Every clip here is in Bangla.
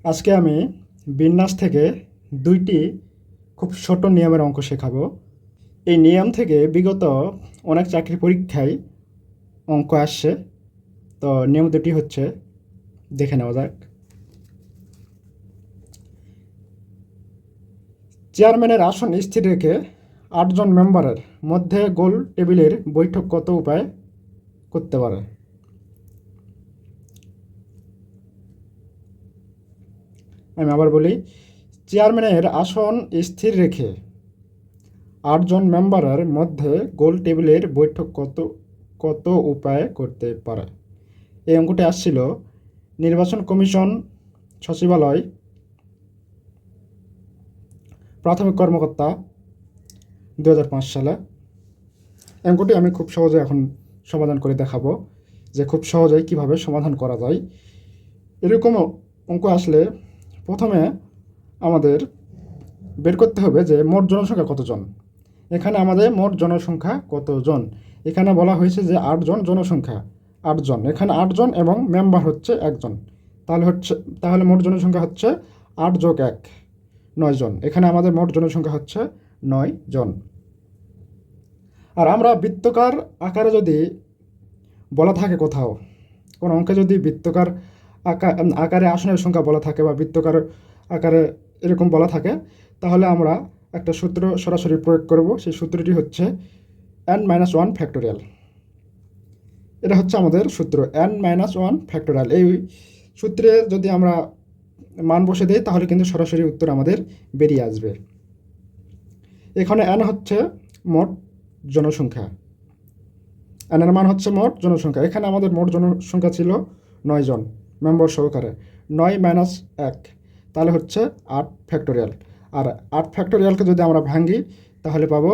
আজকে আমি বিন্যাস থেকে দুইটি খুব ছোট নিয়মের অঙ্ক শেখাবো। এই নিয়ম থেকে বিগত অনেক চাকরি পরীক্ষায় অঙ্ক আসছে। তো নিয়ম দুটি হচ্ছে, দেখে নেওয়া যাক। চেয়ারম্যানের আসন স্থির রেখে 8 জন মেম্বারের মধ্যে গোল টেবিলের বৈঠক কত উপায়ে করতে পারে? আমি আবার বলি, চেয়ারম্যানের আসন স্থির রেখে 8 জন মেম্বারের মধ্যে গোল টেবিলের বৈঠক কত কত উপায়ে করতে পারে? এই অঙ্কটি আসছিল নির্বাচন কমিশন সচিবালয়, প্রাথমিক কর্মকর্তা, 2005 সালে। অঙ্কটি আমি খুব সহজে এখন সমাধান করে দেখাবো যে খুব সহজেই কিভাবে সমাধান করা যায়। এরকম অঙ্ক আসলে প্রথমে আমাদের বের করতে হবে যে মোট জনসংখ্যা কতজন। এখানে আমাদের মোট জনসংখ্যা কতজন, এখানে বলা হয়েছে যে 8 জন জনসংখ্যা 8 জন, এখানে 8 জন এবং মেম্বার হচ্ছে 1 জন। তাহলে মোট জনসংখ্যা হচ্ছে 8 যোগ 1, 9 জন। এখানে আমাদের মোট জনসংখ্যা হচ্ছে 9 জন। আর আমরা বৃত্তাকার আকারে যদি বলা থাকে কোথাও কোনো অঙ্কে, যদি বৃত্তাকার আকারে আসনের সংখ্যা বলা থাকে বা বৃত্তাকার আকারে এরকম বলা থাকে, তাহলে আমরা একটা সূত্র সরাসরি প্রয়োগ করব। সেই সূত্রটি হচ্ছে n-1 ফ্যাক্টোরিয়াল। এটা হচ্ছে আমাদের সূত্র n-1 ফ্যাক্টোরিয়াল। এই সূত্রে যদি আমরা মান বসে দিই তাহলে কিন্তু সরাসরি উত্তর আমাদের বেরিয়ে আসবে। এখানে n হচ্ছে মোট জনসংখ্যা, n এর মান হচ্ছে মোট জনসংখ্যা। এখানে আমাদের মোট জনসংখ্যা ছিল 9 জন মেম্বার সহকারে। 9 - 1 তাহলে হচ্ছে 8 ফ্যাক্টোরিয়াল। আর 8 ফ্যাক্টোরিয়ালকে যদি আমরা ভাঙি তাহলে পাবো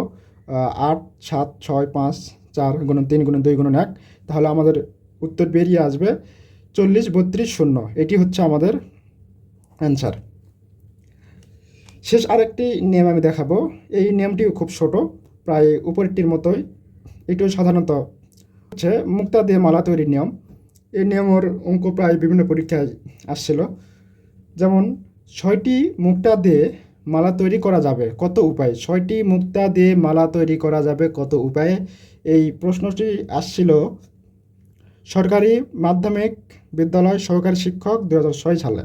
8, 7, 6, 5, 4 × 3 × 2 × 1। তাহলে আমাদের উত্তর বেরিয়ে আসবে 40, 32, 0। এটি হচ্ছে আমাদের অ্যান্সার। শেষ আরেকটি নিয়ম আমি দেখাবো। এই নিয়মটিও খুব ছোট, প্রায় উপরেরটির মতোই। এটিও সাধারণত হচ্ছে মুক্তা দিয়ে মালা তৈরির নিয়ম। এই নিয়মের অঙ্ক প্রায় বিভিন্ন পরীক্ষায় আসছিল। যেমন 6টি মুক্তা দিয়ে মালা তৈরি করা যাবে কত উপায়ে? 6টি মুক্তা দিয়ে মালা তৈরি করা যাবে কত উপায়ে? এই প্রশ্নটি আসছিল সরকারি মাধ্যমিক বিদ্যালয় সহকারী শিক্ষক 2006 সালে।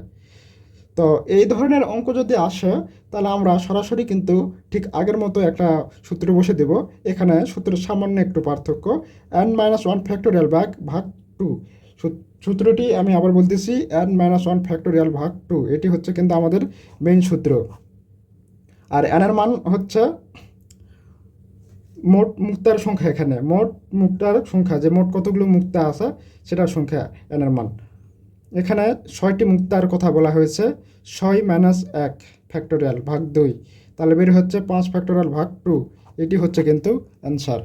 তো এই ধরনের অঙ্ক যদি আসে তাহলে আমরা সরাসরি কিন্তু ঠিক আগের মতো একটা সূত্র বসে দেব। এখানে সূত্রের সামান্য একটু পার্থক্য, n-1 ফ্যাক্টোরিয়াল ভাগ 2। সূত্রটি আমি আবার বলতেছি, n-1 ফ্যাক্টোরিয়াল ভাগ 2। এটি হচ্ছে কিন্তু আমাদের মেইন সূত্র। আর n এর মান হচ্ছে মোট মুক্তার সংখ্যা। এখানে মোট মুক্তার সংখ্যা, যে মোট কতগুলো মুক্তা আছে সেটার সংখ্যা n এর মান। এখানে 6টি মুক্তার কথা বলা হয়েছে। 6 - 1 ফ্যাক্টোরিয়াল ভাগ 2, তাহলে বের হচ্ছে 5 ফ্যাক্টোরিয়াল ভাগ 2। এটি হচ্ছে কিন্তু অ্যান্সার।